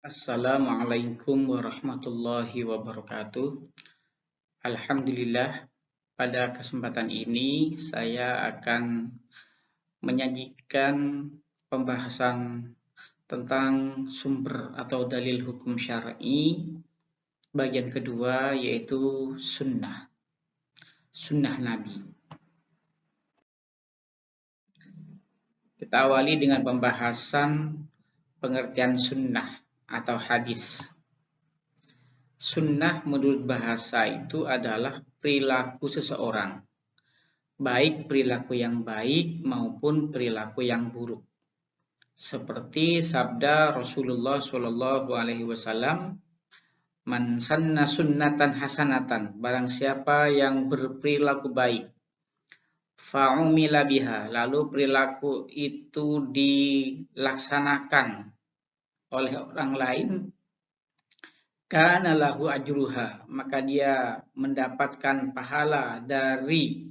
Assalamualaikum warahmatullahi wabarakatuh. Alhamdulillah, pada kesempatan ini saya akan menyajikan pembahasan tentang sumber atau dalil hukum syar'i bagian kedua, yaitu sunnah Nabi. Kita awali dengan pembahasan pengertian sunnah atau hadis. Sunnah menurut bahasa itu adalah perilaku seseorang, baik perilaku yang baik maupun perilaku yang buruk. Seperti sabda Rasulullah SAW, "Man sanna sunnatan hasanatan", barang siapa yang berperilaku baik, fa'umila biha, lalu perilaku itu dilaksanakan oleh orang lain, kana lahu ajruha, maka dia mendapatkan pahala dari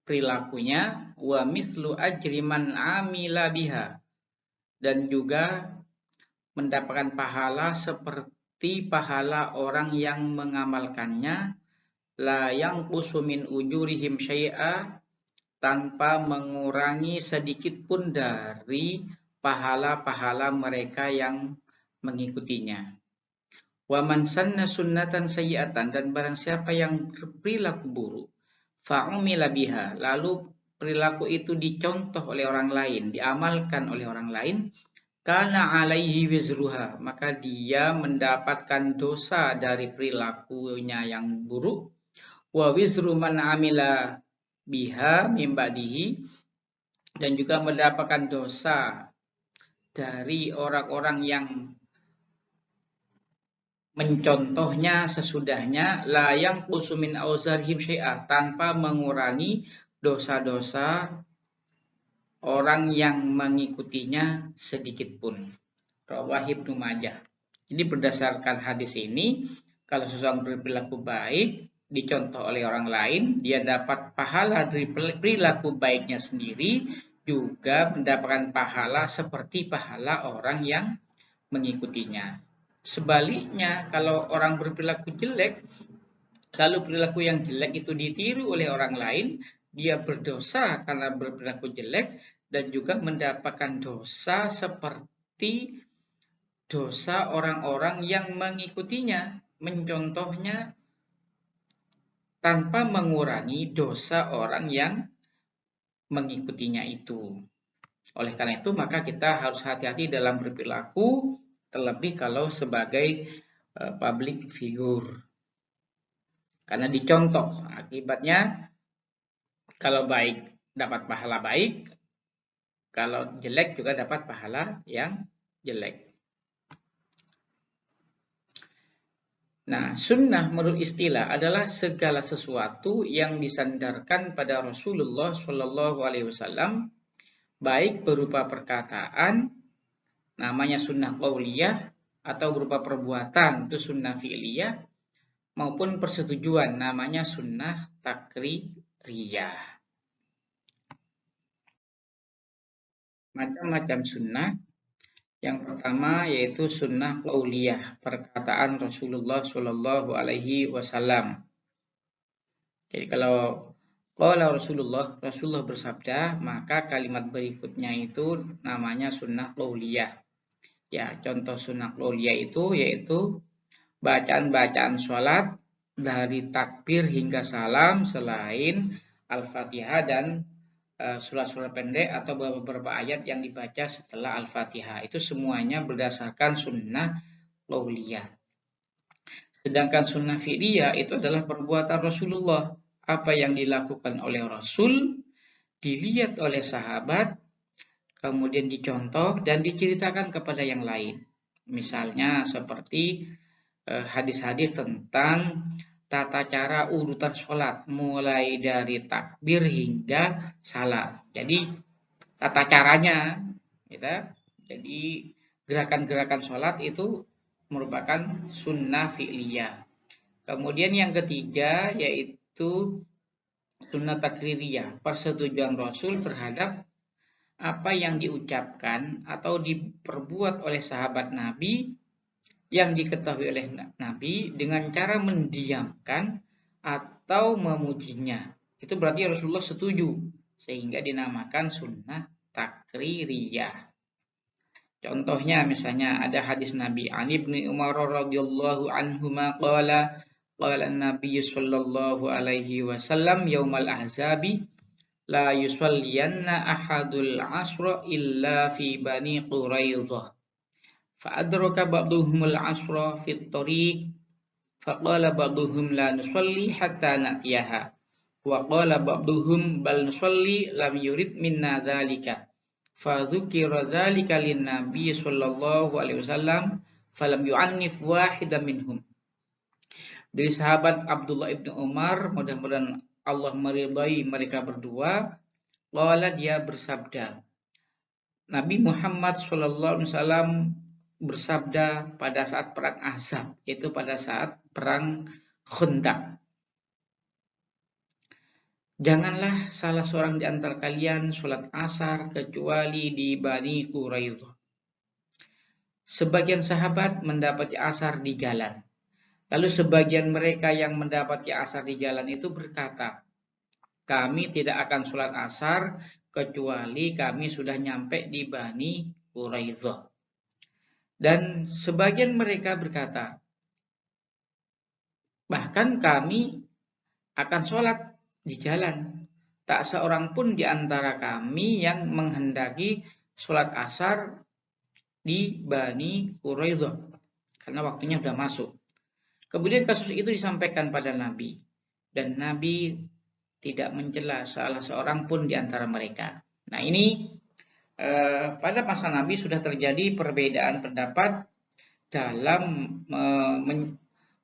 perilakunya, wa mislu ajri man amila biha, dan juga mendapatkan pahala seperti pahala orang yang mengamalkannya, la yanqusu min ujurihim syai'a, tanpa mengurangi sedikit pun dari pahala-pahala mereka yang mengikutinya. Wa man sanna sunnatan sayyi'atan, dan barang siapa yang berperilaku buruk, fa'umila biha, lalu perilaku itu dicontoh oleh orang lain, diamalkan oleh orang lain, kana alaihi wizruha, maka dia mendapatkan dosa dari perilakunya yang buruk, wa wizru man amila biha min ba'dihi, dan juga mendapatkan dosa dari orang-orang yang mencontohnya sesudahnya, la yang kusumin auzarhim syai'ah, tanpa mengurangi dosa-dosa orang yang mengikutinya sedikit pun. Rawah Ibnu Majah. Jadi berdasarkan hadis ini, kalau seseorang berperilaku baik, dicontoh oleh orang lain, dia dapat pahala dari perilaku baiknya sendiri, juga mendapatkan pahala seperti pahala orang yang mengikutinya. Sebaliknya, kalau orang berperilaku jelek, lalu perilaku yang jelek itu ditiru oleh orang lain, dia berdosa karena berperilaku jelek, dan juga mendapatkan dosa seperti dosa orang-orang yang mengikutinya, mencontohnya, tanpa mengurangi dosa orang yang mengikutinya itu. Oleh karena itu, maka kita harus hati-hati dalam berperilaku, terlebih kalau sebagai public figure. Karena dicontoh, akibatnya kalau baik dapat pahala baik, kalau jelek juga dapat pahala yang jelek. Nah, sunnah menurut istilah adalah segala sesuatu yang disandarkan pada Rasulullah SAW, baik berupa perkataan, namanya sunnah qauliyah, atau berupa perbuatan, itu sunnah fi'liyah, maupun persetujuan, namanya sunnah takririyah. Macam-macam sunnah. Yang pertama yaitu sunnah qauliyah, perkataan Rasulullah SAW. Jadi kalau qala Rasulullah bersabda, maka kalimat berikutnya itu namanya sunnah qauliyah. Ya, contoh sunnah qauliyah itu yaitu bacaan-bacaan sholat dari takbir hingga salam selain Al-Fatihah dan surat-surat pendek atau beberapa ayat yang dibaca setelah Al-Fatihah. Itu semuanya berdasarkan sunnah qauliyah. Sedangkan sunnah fi'liyah itu adalah perbuatan Rasulullah. Apa yang dilakukan oleh Rasul, dilihat oleh sahabat, kemudian dicontoh dan diceritakan kepada yang lain. Misalnya seperti hadis-hadis tentang tata cara urutan sholat, mulai dari takbir hingga salam. Jadi tata caranya, gitu. Jadi gerakan-gerakan sholat itu merupakan sunnah fi'liyah. Kemudian yang ketiga yaitu sunnah takririyah, persetujuan Rasul terhadap apa yang diucapkan atau diperbuat oleh sahabat Nabi yang diketahui oleh Nabi dengan cara mendiamkan atau memujinya. Itu berarti Rasulullah setuju, sehingga dinamakan sunnah takririyah. Contohnya misalnya ada hadis Nabi Ali bin Umar radhiyallahu anhuma qala Nabi sallallahu alaihi wasallam yaumal ahzabi la yusalliyanna ahadul asra illa fi bani Quraidah fa adraka ba'duhumul asra fit tariq faqala ba'duhum la nusalli hatta na'tiyaha wa qala ba'duhum bal nusalli lam yurid minna dzalika fadzukira dzalika lin-nabi sallallahu alaihi wasallam falam yu'annif wahidan minhum. Dari sahabat Abdullah ibnu Umar, mudah-mudahan Allah meridai mereka berdua, qala dia bersabda, Nabi Muhammad sallallahu alaihi wasallam bersabda pada saat perang Ahzab, yaitu pada saat perang Khandaq. Janganlah salah seorang di antara kalian sholat asar kecuali di Bani Quraidah. Sebagian sahabat mendapati asar di jalan. Lalu sebagian mereka yang mendapati asar di jalan itu berkata, kami tidak akan sholat asar kecuali kami sudah nyampe di Bani Quraidah. Dan sebagian mereka berkata, bahkan kami akan sholat di jalan. Tak seorang pun di antara kami yang menghendaki sholat asar di Bani Quraidah karena waktunya sudah masuk. Kemudian kasus itu disampaikan pada Nabi dan Nabi tidak mencela salah seorang pun di antara mereka. Nah ini pada masa Nabi sudah terjadi perbedaan pendapat dalam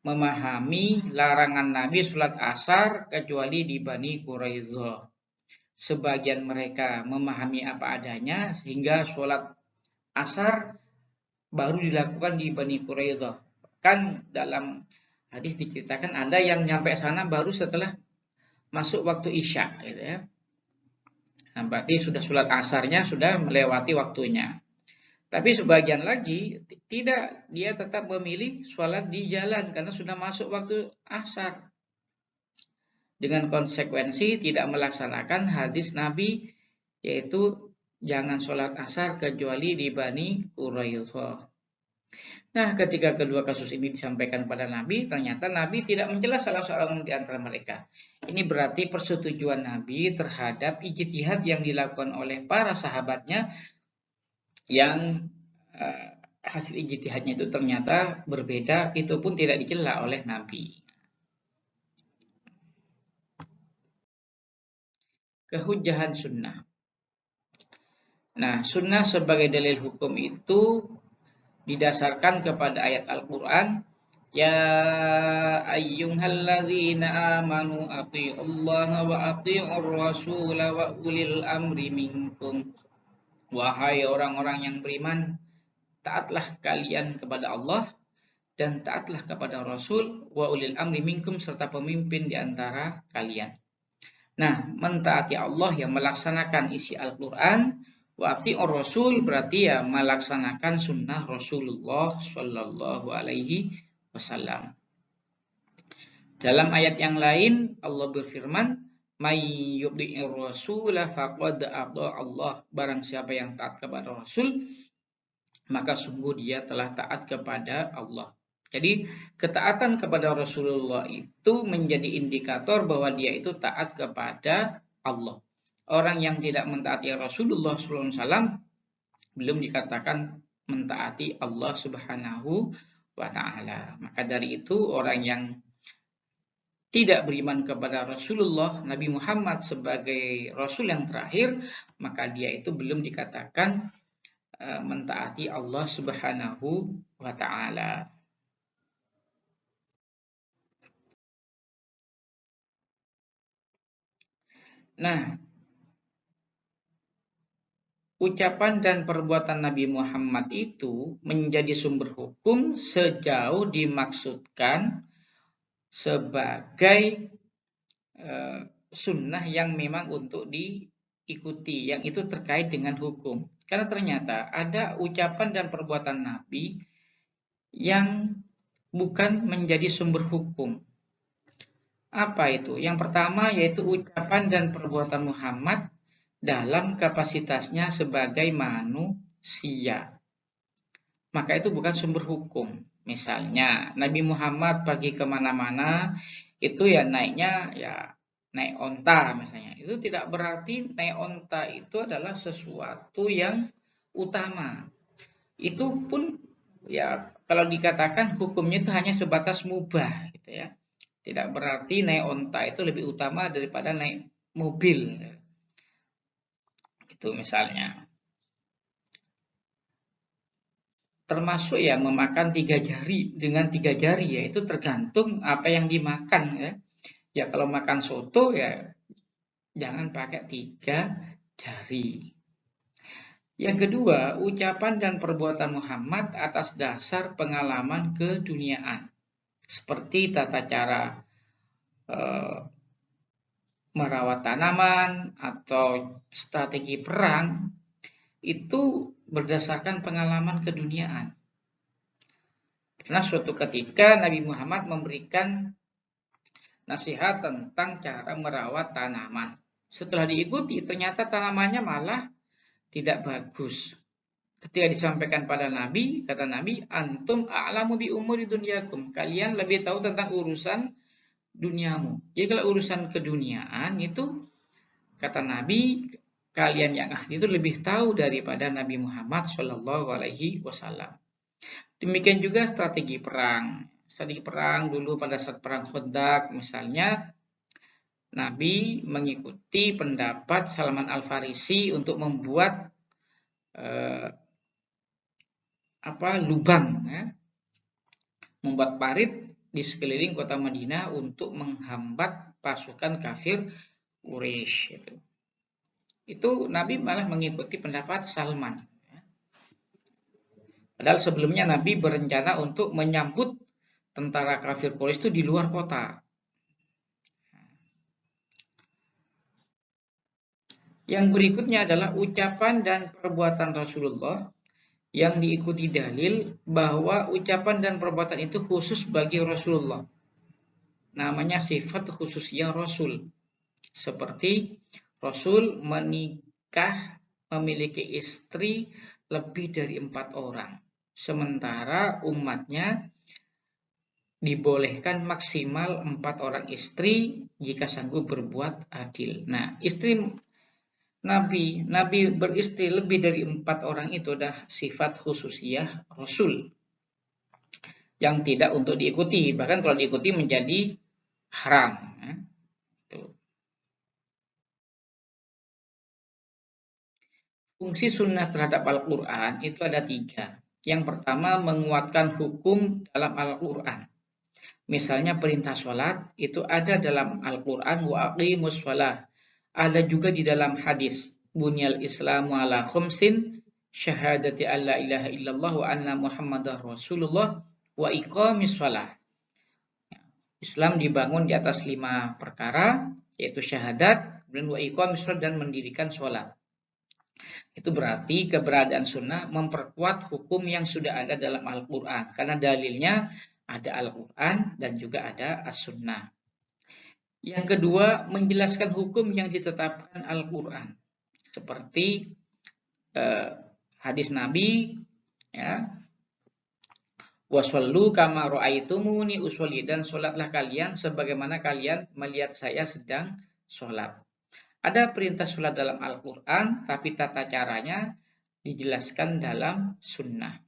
memahami larangan Nabi sholat asar kecuali di Bani Quraidah. Sebagian mereka memahami apa adanya sehingga sholat asar baru dilakukan di Bani Quraidah. Kan dalam hadis diceritakan ada yang nyampe sana baru setelah masuk waktu Isya, gitu ya. Nah, berarti sudah sholat asarnya sudah melewati waktunya. Tapi sebagian lagi tidak, dia tetap memilih sholat di jalan karena sudah masuk waktu asar. Dengan konsekuensi tidak melaksanakan hadis Nabi yaitu jangan sholat asar kecuali di Bani Quraidah. Nah, ketika kedua kasus ini disampaikan pada Nabi, ternyata Nabi tidak mencela salah seorang di antara mereka. Ini berarti persetujuan Nabi terhadap ijtihad yang dilakukan oleh para sahabatnya yang hasil ijtihadnya itu ternyata berbeda, itu pun tidak dicela oleh Nabi. Kehujjahan sunnah. Nah, sunnah sebagai dalil hukum itu didasarkan kepada ayat Al-Quran, ya ayyuhalladzina amanu athi'ullaha wa athi'ur rasula wa ulil amri minkum. Wahai orang-orang yang beriman, taatlah kalian kepada Allah dan taatlah kepada Rasul wa ulil amri minkum serta pemimpin di antara kalian. Nah, mentaati Allah yang melaksanakan isi Al-Quran, wa athi'ur Rasul berarti ya melaksanakan sunnah Rasulullah Shallallahu Alaihi Wasallam. Dalam ayat yang lain Allah berfirman, may yuti'ir rasula faqad ata Allah. Barang siapa yang taat kepada Rasul, maka sungguh dia telah taat kepada Allah. Jadi ketaatan kepada Rasulullah itu menjadi indikator bahwa dia itu taat kepada Allah. Orang yang tidak mentaati Rasulullah SAW belum dikatakan mentaati Allah Subhanahu wa Ta'ala. Maka dari itu orang yang tidak beriman kepada Rasulullah Nabi Muhammad sebagai Rasul yang terakhir, maka dia itu belum dikatakan mentaati Allah Subhanahu wa Ta'ala. Nah, ucapan dan perbuatan Nabi Muhammad itu menjadi sumber hukum sejauh dimaksudkan sebagai sunnah yang memang untuk diikuti, yang itu terkait dengan hukum. Karena ternyata ada ucapan dan perbuatan Nabi yang bukan menjadi sumber hukum. Apa itu? Yang pertama yaitu ucapan dan perbuatan Muhammad dalam kapasitasnya sebagai manusia. Maka itu bukan sumber hukum. Misalnya Nabi Muhammad pergi kemana-mana itu ya naiknya ya naik onta misalnya. Itu tidak berarti naik onta itu adalah sesuatu yang utama. Itu pun ya kalau dikatakan hukumnya itu hanya sebatas mubah gitu ya. Tidak berarti naik onta itu lebih utama daripada naik mobil. Itu misalnya. Termasuk ya memakan 3 jari dengan 3 jari ya itu tergantung apa yang dimakan ya. Ya kalau makan soto ya jangan pakai 3 jari. Yang kedua, ucapan dan perbuatan Muhammad atas dasar pengalaman keduniaan. Seperti tata cara merawat tanaman atau strategi perang itu berdasarkan pengalaman keduniaan. Karena suatu ketika Nabi Muhammad memberikan nasihat tentang cara merawat tanaman. Setelah diikuti, ternyata tanamannya malah tidak bagus. Ketika disampaikan pada Nabi, kata Nabi, antum a'lamu bi umuri dunyakum. Kalian lebih tahu tentang urusan duniamu. Jadi kalau urusan keduniaan itu, kata Nabi, kalian yang ahli itu lebih tahu daripada Nabi Muhammad Shallallahu Alaihi Wasallam. Demikian juga strategi perang. Strategi perang dulu pada saat perang Khandaq misalnya, Nabi mengikuti pendapat Salman Al-Farisi untuk membuat lubang, ya, membuat parit di sekeliling kota Madinah untuk menghambat pasukan kafir Quraisy. Itu Nabi malah mengikuti pendapat Salman. Padahal sebelumnya Nabi berencana untuk menyambut tentara kafir Quraisy itu di luar kota. Yang berikutnya adalah ucapan dan perbuatan Rasulullah yang diikuti dalil bahwa ucapan dan perbuatan itu khusus bagi Rasulullah. Namanya sifat khususnya Rasul. Seperti Rasul menikah memiliki istri lebih dari 4 orang. Sementara umatnya dibolehkan maksimal 4 orang istri jika sanggup berbuat adil. Nah, istri Nabi beristri lebih dari 4 orang itu adalah sifat khususiyah Rasul yang tidak untuk diikuti. Bahkan kalau diikuti menjadi haram. Fungsi sunnah terhadap Al-Quran itu ada 3. Yang pertama, menguatkan hukum dalam Al-Quran. Misalnya perintah sholat itu ada dalam Al-Quran, wa aqimus sholah. Ada juga di dalam hadis, bunyal islamu ala khumsin, syahadati an la ilaha illallah wa anna muhammadah rasulullah, wa iqamis sholah. Islam dibangun di atas 5 perkara, yaitu syahadat, kemudian wa iqamis sholah, dan mendirikan sholat. Itu berarti keberadaan sunnah memperkuat hukum yang sudah ada dalam Al-Quran. Karena dalilnya ada Al-Quran dan juga ada As-Sunnah. Yang kedua, menjelaskan hukum yang ditetapkan Al-Quran. Seperti hadis Nabi, ya, wassallu kama ra'aitumuni usolli, dan sholatlah kalian sebagaimana kalian melihat saya sedang sholat. Ada perintah sholat dalam Al-Quran, tapi tata caranya dijelaskan dalam sunnah.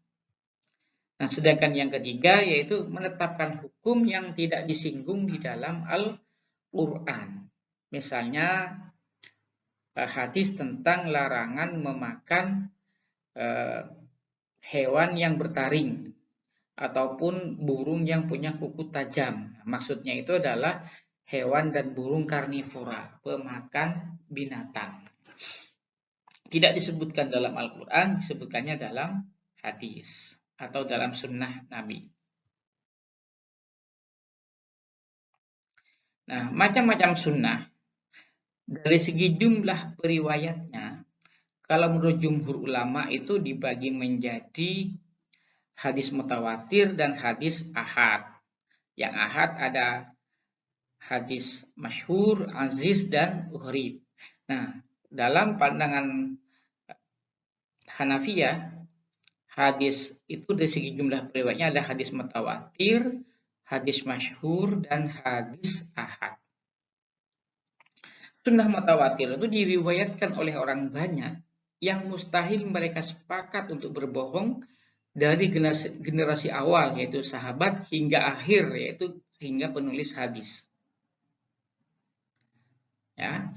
Nah, sedangkan yang ketiga yaitu menetapkan hukum yang tidak disinggung di dalam Al-Quran. Misalnya hadis tentang larangan memakan hewan yang bertaring ataupun burung yang punya kuku tajam. Maksudnya itu adalah hewan dan burung karnivora, pemakan binatang. Tidak disebutkan dalam Al-Quran, disebutkannya dalam hadis atau dalam sunnah Nabi. Nah, macam-macam sunnah dari segi jumlah periwayatnya, kalau menurut jumhur ulama itu dibagi menjadi hadis mutawatir dan hadis ahad. Yang ahad ada hadis masyhur, aziz, dan gharib. Nah, dalam pandangan Hanafiyah, hadis itu dari segi jumlah periwayatnya ada hadis mutawatir, hadis masyhur, dan hadis ahad. Sunnah mutawatir itu diriwayatkan oleh orang banyak yang mustahil mereka sepakat untuk berbohong dari generasi awal, yaitu sahabat, hingga akhir, yaitu hingga penulis hadis. Ya.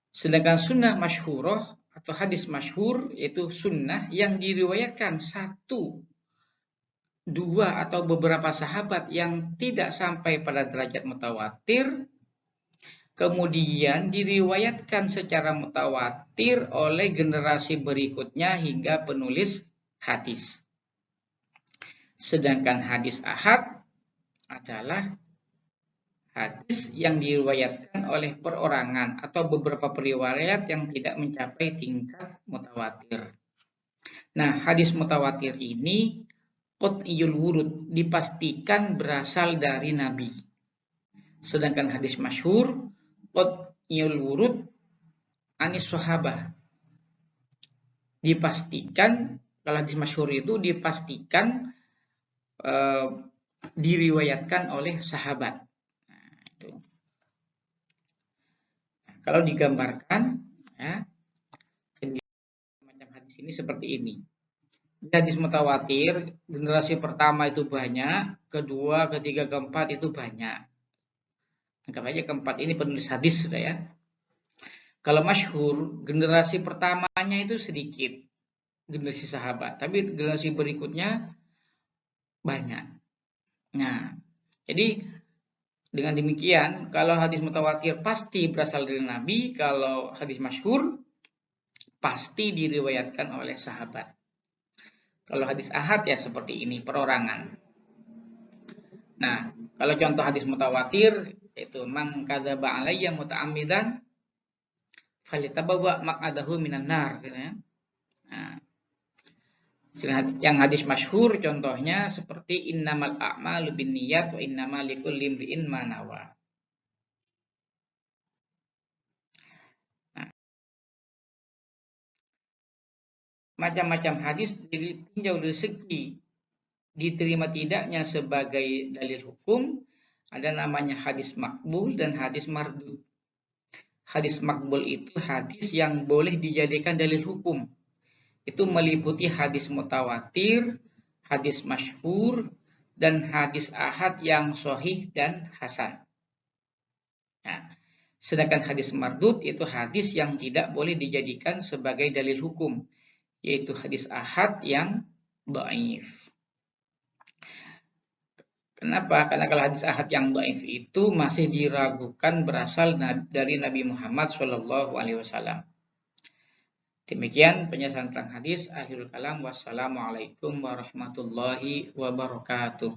Sedangkan sunnah masyhurah atau hadis masyhur yaitu sunnah yang diriwayatkan satu, dua, atau beberapa sahabat yang tidak sampai pada derajat mutawatir, kemudian diriwayatkan secara mutawatir oleh generasi berikutnya hingga penulis hadis. Sedangkan hadis ahad adalah hadis yang diriwayatkan oleh perorangan atau beberapa periwayat yang tidak mencapai tingkat mutawatir. Nah, hadis mutawatir ini qat'iyul wurud, dipastikan berasal dari Nabi. Sedangkan hadis masyhur qat'iyul wurud anis sahabah, dipastikan, kalau hadis masyhur itu dipastikan diriwayatkan oleh sahabat. Kalau digambarkan, ya, macam hadis ini seperti ini. Hadis mutawatir, generasi pertama itu banyak, kedua, ketiga, keempat itu banyak. Anggap aja keempat ini penulis hadis, sudah ya. Kalau masyhur, generasi pertamanya itu sedikit, generasi sahabat, tapi generasi berikutnya banyak. Nah, jadi dengan demikian, kalau hadis mutawatir pasti berasal dari Nabi, kalau hadis masyhur pasti diriwayatkan oleh sahabat. Kalau hadis ahad ya seperti ini, perorangan. Nah, kalau contoh hadis mutawatir yaitu man kadzaba alayya muta'ammidan falyatabawwa maq'adahu minan nar, gitu ya. Nah, yang hadis masyhur contohnya seperti innamal a'malu binniyat wa innamal likulli imri'in ma nawa. Macam-macam hadis ditinjau dari segi diterima tidaknya sebagai dalil hukum. Ada namanya hadis makbul dan hadis mardud. Hadis makbul itu hadis yang boleh dijadikan dalil hukum. Itu meliputi hadis mutawatir, hadis masyhur, dan hadis ahad yang sahih dan hasan. Nah, sedangkan hadis mardud itu hadis yang tidak boleh dijadikan sebagai dalil hukum, yaitu hadis ahad yang dhaif. Kenapa? Karena kalau hadis ahad yang dhaif itu masih diragukan berasal dari Nabi Muhammad SAW. Demikian penjelasan tentang hadis. Akhirul kalam. Wassalamualaikum warahmatullahi wabarakatuh.